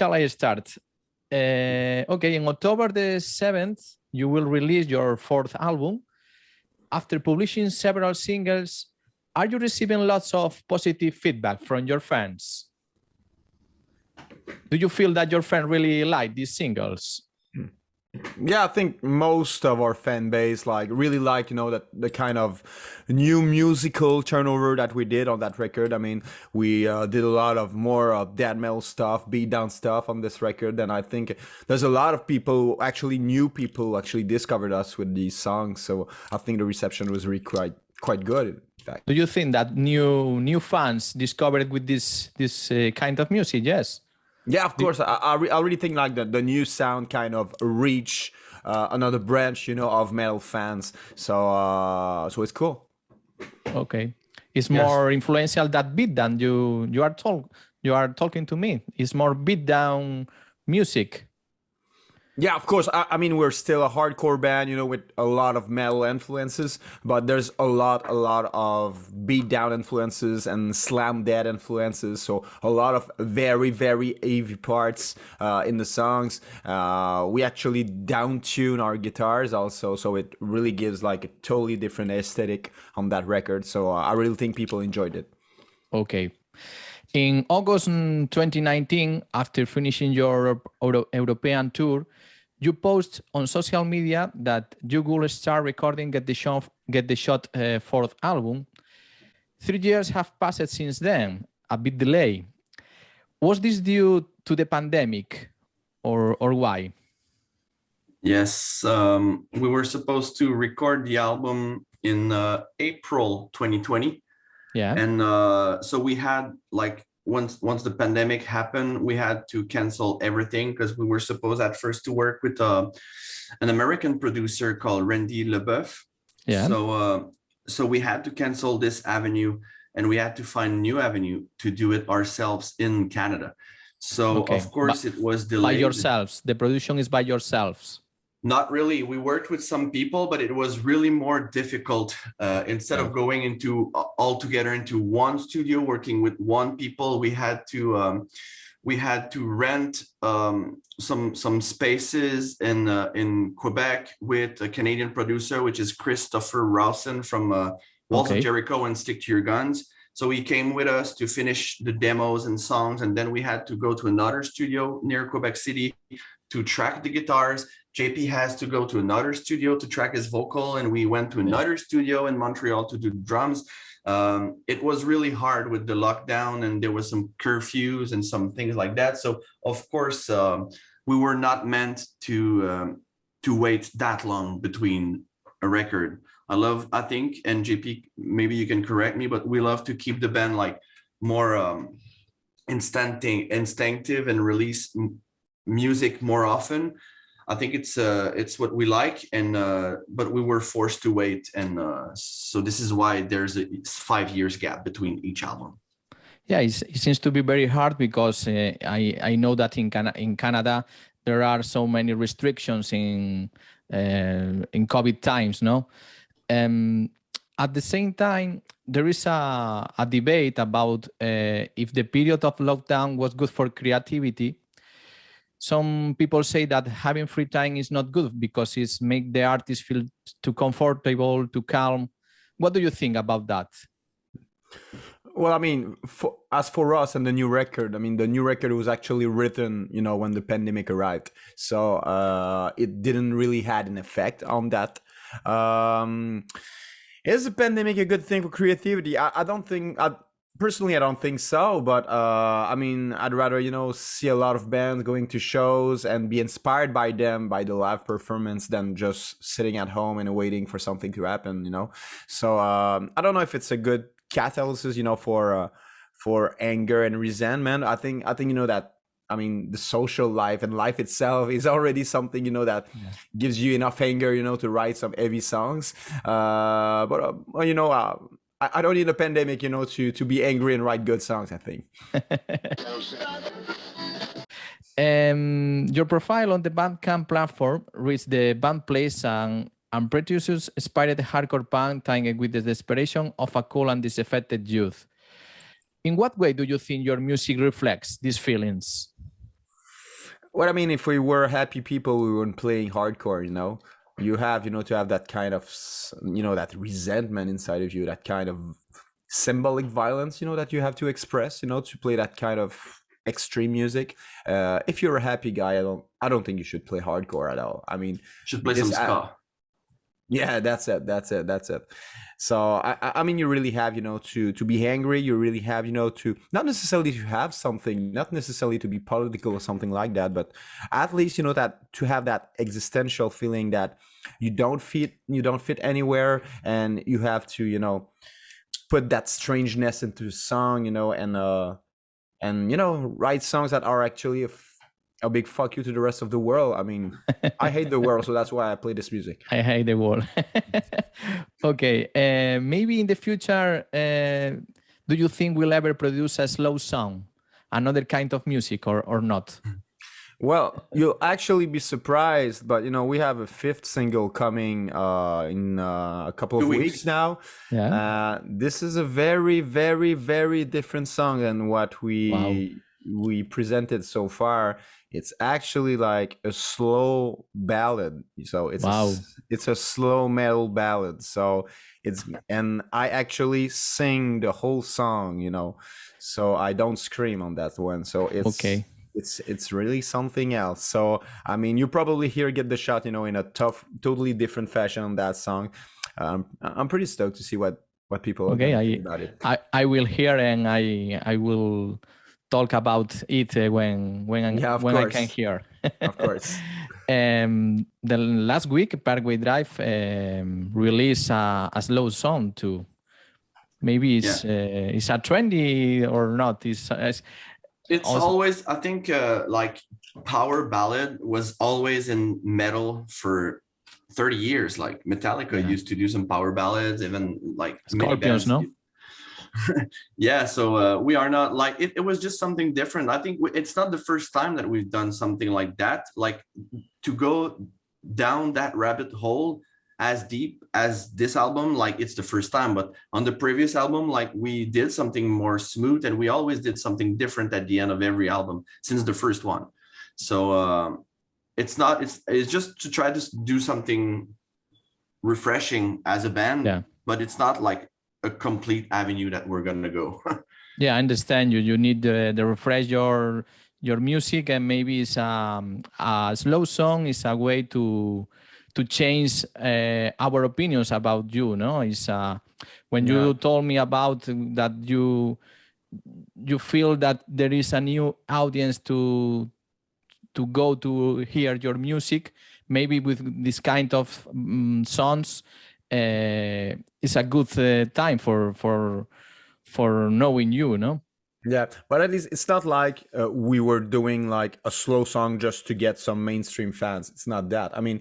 shall I start? Okay, in October the 7th, you will release your fourth album. After publishing several singles, are you receiving lots of positive feedback from your fans? Do you feel that your fans really like these singles? Yeah, I think most of our fan base really like, that the kind of new musical turnover that we did on that record. I mean, we did a lot of more death metal stuff, beat down stuff on this record, and I think there's a lot of people, actually new people, actually discovered us with these songs. So I think the reception was really quite good. In fact. Do you think that new fans discovered with this kind of music? Yes. Yeah, of course. I really think the new sound kind of reach another branch, of metal fans. So it's cool. Okay, it's more influential that beat down. You are talking to me. It's more beat down music. Yeah, of course. I mean, we're still a hardcore band, with a lot of metal influences, but there's a lot of beatdown influences and slam dead influences. So a lot of very, very heavy parts in the songs. We actually down tune our guitars also, so it really gives a totally different aesthetic on that record. So I really think people enjoyed it. Okay. In August 2019, after finishing your European tour, you post on social media that you will start recording Get the Shot fourth album. 3 years have passed since then, a bit delay. Was this due to the pandemic or why? Yes, we were supposed to record the album in April 2020. Yeah. And so we had once the pandemic happened, we had to cancel everything because we were supposed at first to work with an American producer called Randy Leboeuf. Yeah. So we had to cancel this avenue and we had to find a new avenue to do it ourselves in Canada. So of course it was delayed. By yourselves. The production is by yourselves. Not really. We worked with some people, but it was really more difficult. Instead of going all together into one studio, working with one people, we had to rent some spaces in Quebec with a Canadian producer, which is Christopher Rawson from Walls of Jericho and Stick to Your Guns. So he came with us to finish the demos and songs, and then we had to go to another studio near Quebec City to track the guitars. JP has to go to another studio to track his vocal, and we went to another studio in Montreal to do drums. It was really hard with the lockdown, and there was some curfews and some things like that. So of course, we were not meant to wait that long between a record. I think, and JP, maybe you can correct me, but we love to keep the band more instinctive and release music more often. I think it's what we like, and but we were forced to wait, and so this is why there's a 5 years gap between each album. Yeah, it seems to be very hard because I know that in Canada there are so many restrictions in COVID times, no? At the same time, there is a debate about if the period of lockdown was good for creativity. Some people say that having free time is not good because it's make the artist feel too comfortable, too calm. What do you think about that? Well, I mean, as for us and the new record, I mean, the new record was actually written, when the pandemic arrived. So it didn't really had an effect on that. Is the pandemic a good thing for creativity? I don't think... Personally, I don't think so, but I mean, I'd rather, see a lot of bands going to shows and be inspired by them, by the live performance, than just sitting at home and waiting for something to happen, So I don't know if it's a good catalysis, for anger and resentment. I think that, I mean, the social life and life itself is already something, that gives you enough anger, to write some heavy songs. I don't need a pandemic, to be angry and write good songs, I think. Your profile on the Bandcamp platform reads the band plays and produces inspired hardcore punk tying with the desperation of a cool and disaffected youth. In what way do you think your music reflects these feelings? what I mean, if we were happy people, we weren't playing hardcore, you know? You have, to have that kind of, that resentment inside of you, that kind of symbolic violence, that you have to express, to play that kind of extreme music. If you're a happy guy, I don't think you should play hardcore at all. I mean, Should play some ska. Yeah, that's it. So I mean, you really have, to be angry. You really have, to not necessarily to have something, not necessarily to be political or something like that, but at least, that to have that existential feeling that you don't fit anywhere, and you have to, put that strangeness into a song, and write songs that are actually a big fuck you to the rest of the world. I mean, I hate the world, so that's why I play this music. I hate the world. Okay, maybe in the future, do you think we'll ever produce a slow song, another kind of music, or not? Well, you'll actually be surprised, but we have a 5th single coming in a couple of weeks now. Yeah. This is a very, very, very different song than what we presented so far. It's actually like a slow ballad. So it's a slow metal ballad. So and I actually sing the whole song, so I don't scream on that one. So Okay. It's really something else. So I mean, you probably get the shot, in a totally different fashion on that song. I'm pretty stoked to see what people are gonna think about it. I will hear, and I will talk about it when I can hear. Of course. The last week, Parkway Drive released a slow song too. Maybe it's a trendy or not. It's also always, I think, like power ballad was always in metal for 30 years. Like Metallica used to do some power ballads, even like Scorpions, no? Yeah, so we are not like it was just something different. I think it's not the first time that we've done something like that, like to go down that rabbit hole as deep as this album. Like it's the first time, but on the previous album, like we did something more smooth, and we always did something different at the end of every album since the first one. So it's just to try to do something refreshing as a band, but it's not like a complete avenue that we're gonna go. Yeah, I understand you. You need to refresh your music, and maybe it's a slow song is a way to change our opinions about you. No, it's when you told me about that you feel that there is a new audience to go to hear your music. Maybe with this kind of songs. It's a good time for knowing you, no? Yeah, but at least it's not like we were doing like a slow song just to get some mainstream fans. It's not that. I mean,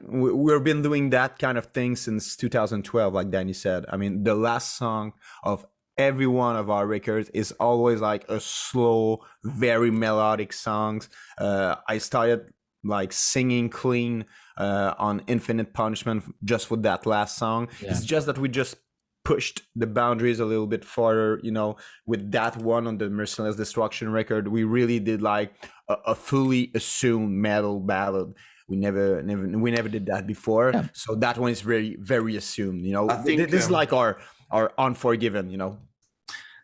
we've been doing that kind of thing since 2012, like Danny said. I mean, the last song of every one of our records is always like a slow, very melodic songs. I started like singing clean on Infinite Punishment just for that last song. It's just that we just pushed the boundaries a little bit further, with that one on the Merciless Destruction record. We really did like a fully assumed metal ballad. We never did that before. So that one is very, very assumed. I think this is like our Unforgiven.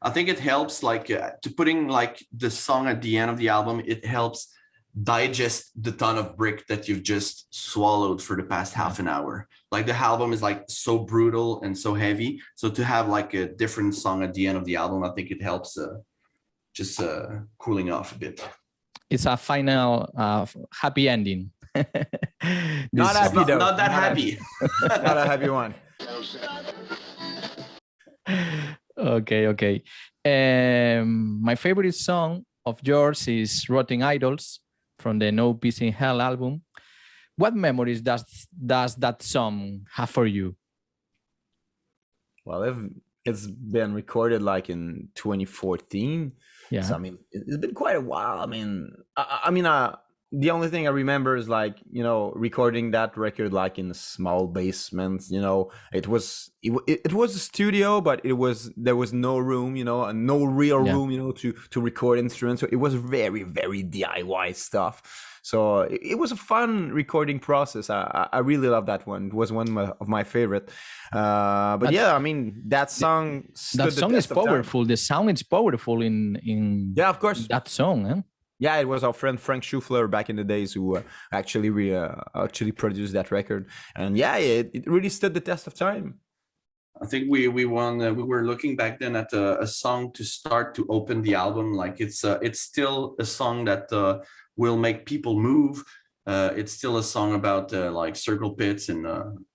I think it helps like to putting like the song at the end of the album. It helps digest the ton of brick that you've just swallowed for the past half an hour. Like the album is like so brutal and so heavy, so to have like a different song at the end of the album, I think it helps just cooling off a bit. It's a final happy ending. Not happy though. Not that happy. Not a happy one. Okay. My favorite song of yours is Rotting Idols from the No Peace in Hell album. What memories does that song have for you? Well, it's been recorded like in 2014. Yeah. So I mean, it's been quite a while. I mean, the only thing I remember is like, you know, recording that record like in a small basement. You know, it was a studio, but there was no room, you know, and no real Yeah. room, you know, to record instruments. So it was very very DIY stuff. So it was a fun recording process. I really love that one. It was one of my favorite. But yeah, I mean that song stood That the song is test of time. powerful. The sound is powerful in Yeah, of course. that song. Huh? Yeah, it was our friend Frank Schufler back in the days who actually produced that record, and yeah, it really stood the test of time. I think we won. We were looking back then at a song to start to open the album. Like it's still a song that will make people move. It's still a song about like circle pits, and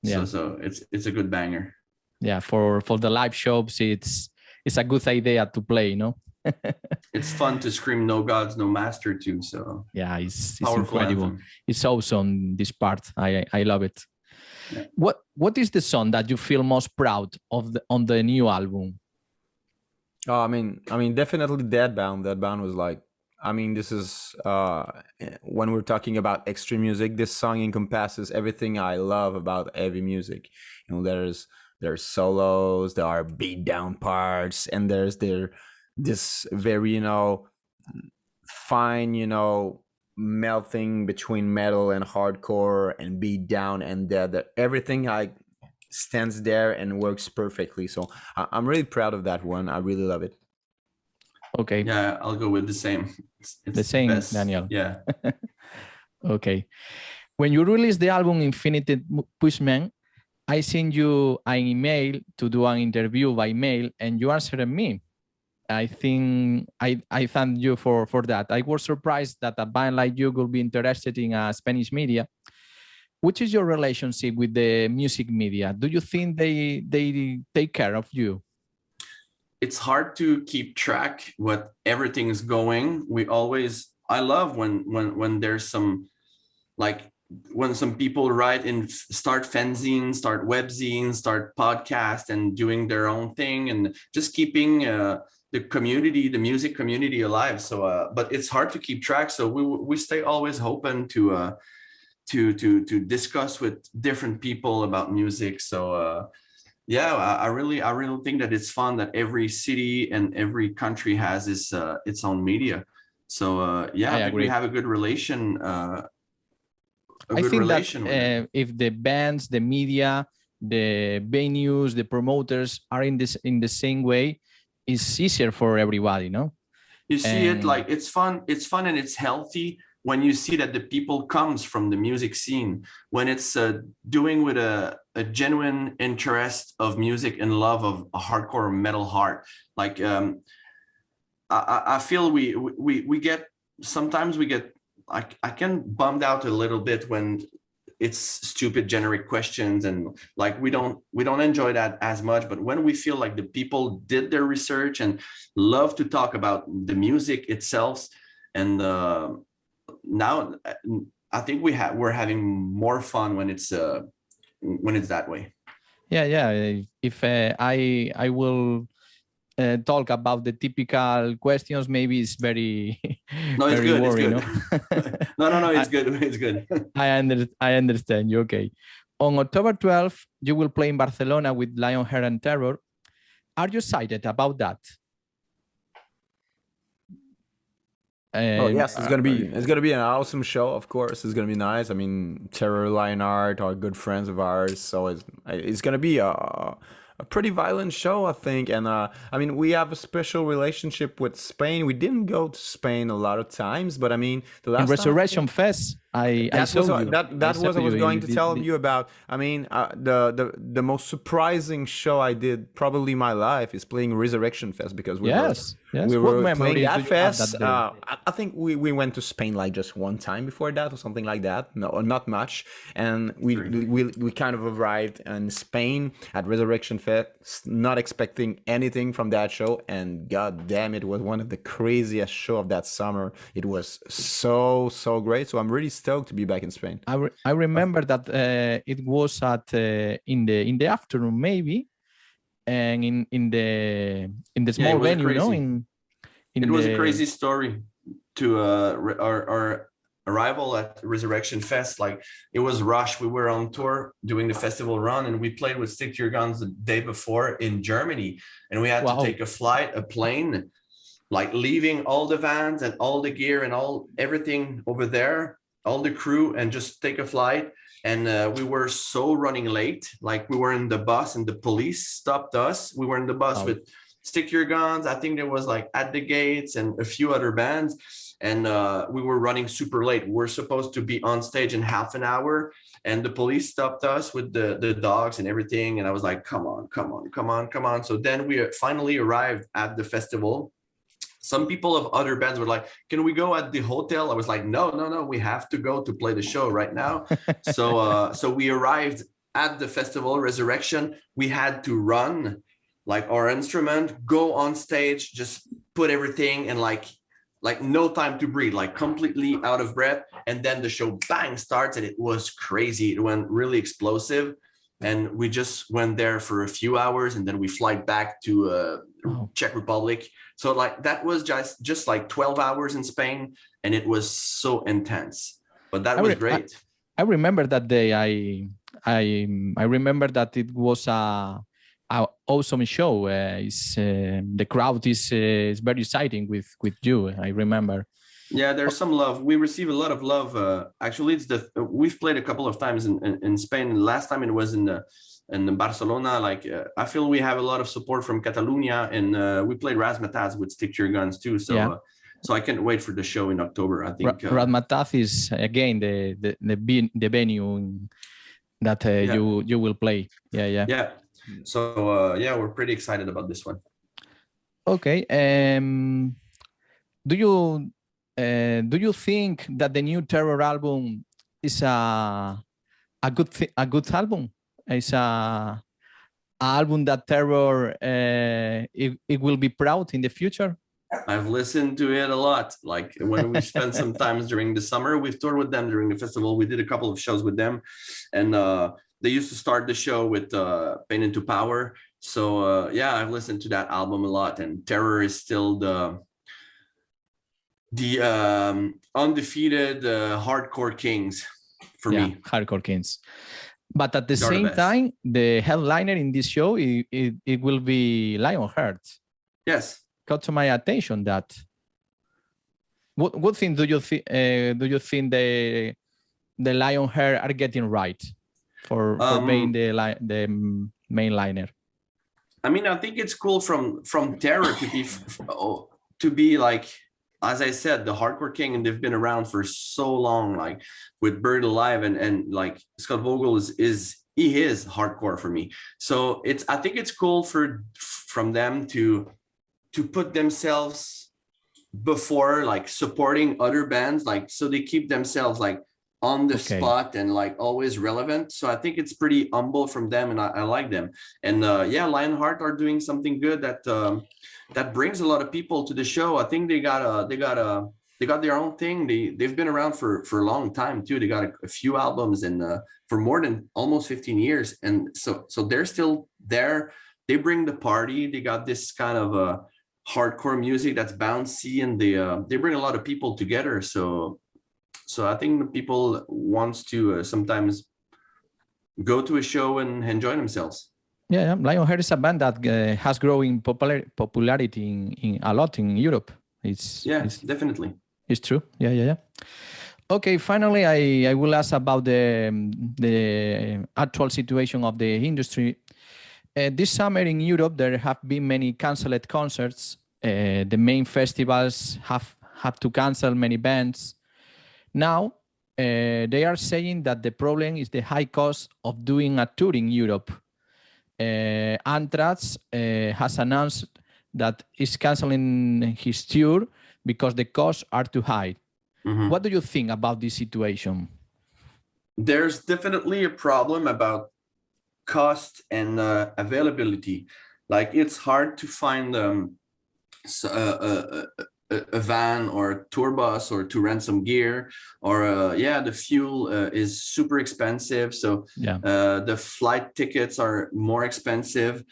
so it's a good banger. Yeah, for the live shows, it's a good idea to play. You know. It's fun to scream "No Gods, No Master" too. So yeah, it's powerful incredible. anthem. It's awesome. This part, I love it. Yeah. What is the song that you feel most proud of on the new album? Oh, I mean, definitely Deadbound. Deadbound was like, I mean, this is when we're talking about extreme music, this song encompasses everything I love about heavy music. You know, there's solos, there are beat down parts, and there's this very, you know, fine, you know, melting between metal and hardcore and beat down, and that everything like stands there and works perfectly. So I'm really proud of that one. I really love it. Okay. Yeah, I'll go with the same. It's the same, best. Daniel. Yeah. Okay. When you released the album Infinite Pushman, I sent you an email to do an interview by mail, and you answered me. I think I thank you for that. I was surprised that a band like you could be interested in Spanish media. Which is your relationship with the music media? Do you think they take care of you? It's hard to keep track what everything is going. I love when there's some, like when some people write and start fanzines, start webzines, start podcasts and doing their own thing and just keeping the community, the music community alive. So, but it's hard to keep track. So we stay always open to discuss with different people about music. So yeah, I really think that it's fun that every city and every country has its own media. So yeah, I think we have a good relation. I think that if the bands, the media, the venues, the promoters are in the same way, it's easier for everybody, no? You see it like it's fun and it's healthy when you see that the people comes from the music scene, when it's doing with a genuine interest of music and love of a hardcore metal heart. Like I feel we get, sometimes we get, I can bummed out a little bit when it's stupid generic questions and like we don't enjoy that as much. But when we feel like the people did their research and love to talk about the music itself, and now I think we're having more fun when it's that way. Yeah. If I will talk about the typical questions, maybe it's very no, it's very good. boring, It's good. No, it's good. It's good. I understand you. Okay. On October 12th, you will play in Barcelona with Lionheart and Terror. Are you excited about that? Oh yes, it's gonna be an awesome show. Of course, it's gonna be nice. I mean, Terror, Lionheart are good friends of ours, so it's gonna be a pretty violent show, I think. And I mean, we have a special relationship with Spain. We didn't go to Spain a lot of times, but I mean, the last Resurrection Fest, that was what I was going to tell you about. I mean, the most surprising show I did probably in my life is playing Resurrection Fest, because we were playing that fest. I think we went to Spain like just one time before that or something like that. No, not much. And we kind of arrived in Spain at Resurrection Fest, not expecting anything from that show, and god damn, it was one of the craziest show of that summer. It was so great. So I'm really stoked to be back in Spain. I remember that it was at in the afternoon maybe, and in the small venue, no? It was a crazy story to our arrival at Resurrection Fest, like it was rush. We were on tour doing the festival run, and we played with Stick to Your Guns the day before in Germany, and we had to take a plane, like leaving all the vans and all the gear and everything over there, all the crew, and just take a flight. And we were so running late. Like we were in the bus and the police stopped us. We were in the bus with Stick to Your Guns. I think there was like At the Gates and a few other bands. And we were running super late. We're supposed to be on stage in half an hour. And the police stopped us with the dogs and everything. And I was like, come on. So then we finally arrived at the festival. Some people of other bands were like, can we go at the hotel? I was like, no, we have to go to play the show right now. So we arrived at the festival, Resurrection. We had to run like our instrument, go on stage, just put everything, and like no time to breathe, like completely out of breath. And then the show bang starts, and it was crazy. It went really explosive. And we just went there for a few hours, and then we fly back to Czech Republic. So like that was just like 12 hours in Spain, and it was so intense. But that was great. I remember that day. I remember that it was a awesome show. The crowd is very exciting with you. I remember. Yeah, there's some love. We receive a lot of love. Actually, we've played a couple of times in Spain. Last time it was in Barcelona. Like I feel we have a lot of support from Catalonia, and we played Razzmatazz with Stick to Your Guns too. So yeah. So I can't wait for the show in October. I think Razzmatazz is again the venue that you will play. Yeah. So yeah, we're pretty excited about this one. Okay. Do you think that the new Terror album is a good album? It's a album that Terror it will be proud in the future? I've listened to it a lot. Like when we spent some times during the summer, we've toured with them during the festival. We did a couple of shows with them, and they used to start the show with Pain into Power. So yeah, I've listened to that album a lot, and Terror is still the undefeated hardcore kings for me. Hardcore kings. But at the same time, the headliner in this show it will be Lionheart. Yes, caught to my attention that. What thing do you think the Lionheart are getting right for being the main liner? I mean, I think it's cool from Terror to be like, as I said, the hardcore king, and they've been around for so long, like with Buried Alive, and like Scott Vogel is hardcore for me. So I think it's cool from them to put themselves before like supporting other bands, like so they keep themselves like on the spot and like always relevant. So I think it's pretty humble from them, and I like them. And yeah, Lionheart are doing something good that brings a lot of people to the show. I think they got their own thing. They've been around for a long time too. They got a few albums and for more than almost 15 years. And so they're still there. They bring the party. They got this kind of hardcore music that's bouncy, and they bring a lot of people together. So I think people wants to sometimes go to a show and enjoy themselves. Yeah, Lionheart is a band that has growing popularity in a lot in Europe. It's definitely. It's true. Yeah. Okay, finally, I will ask about the actual situation of the industry. This summer in Europe, there have been many canceled concerts. The main festivals have to cancel many bands. Now, they are saying that the problem is the high cost of doing a tour in Europe. Anthrax has announced that it's canceling his tour because the costs are too high. Mm-hmm. What do you think about this situation? There's definitely a problem about cost and availability. Like it's hard to find a van or a tour bus or to rent some gear, or the fuel is super expensive. So the flight tickets are more expensive.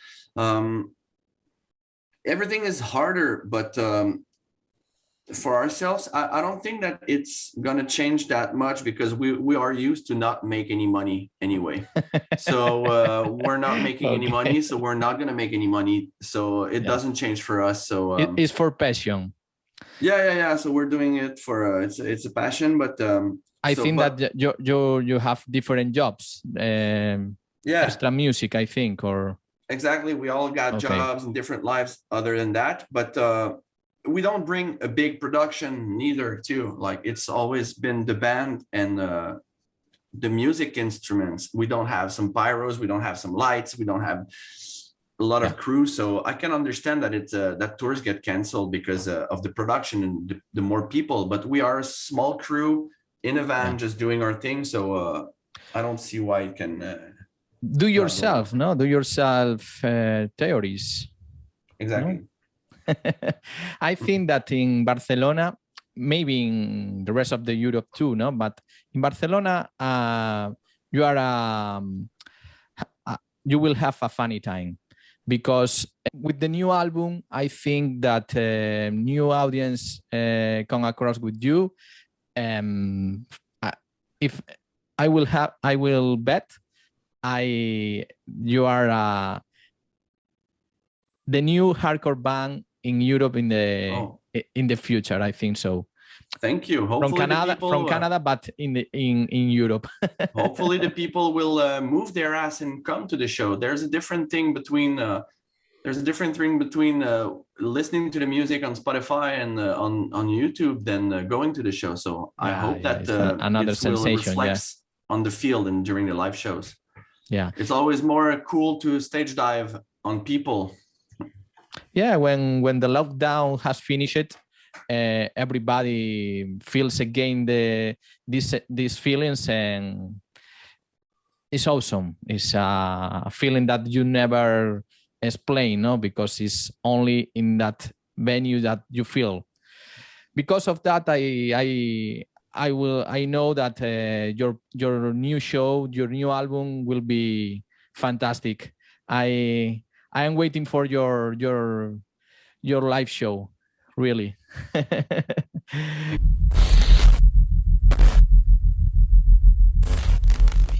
Everything is harder, but For ourselves, I don't think that it's gonna change that much because we are used to not make any money anyway. So we're not making any money, so we're not gonna make any money. So it doesn't change for us. So it's for passion. Yeah. So we're doing it for it's a passion, but I think that you have different jobs. Extra music, I think, or exactly. We all got jobs and different lives other than that, but we don't bring a big production neither too. Like it's always been the band and the music instruments. We don't have some pyros, we don't have some lights, we don't have a lot of crew. So I can understand that it's that tours get canceled because of the production and the more people, but we are a small crew in a van just doing our thing. So I don't see why it can do yourself theories. Exactly. No? I think that in Barcelona, maybe in the rest of the Europe too, no, but in Barcelona you will have a funny time, because with the new album I think that new audience come across with you. If I will bet you are the new hardcore band in Europe in the future. I think so. Thank you. Hopefully from Canada, but in Europe. Hopefully the people will move their ass and come to the show. There's a different thing between listening to the music on Spotify and on YouTube than going to the show. So I hope that another sensation will reflect on the field and during the live shows. Yeah, it's always more cool to stage dive on people. Yeah, when the lockdown has finished, everybody feels again these feelings, and it's awesome. It's a feeling that you never explain, no, because it's only in that venue that you feel. Because of that, I know that your new show, your new album will be fantastic. I am waiting for your live show, really.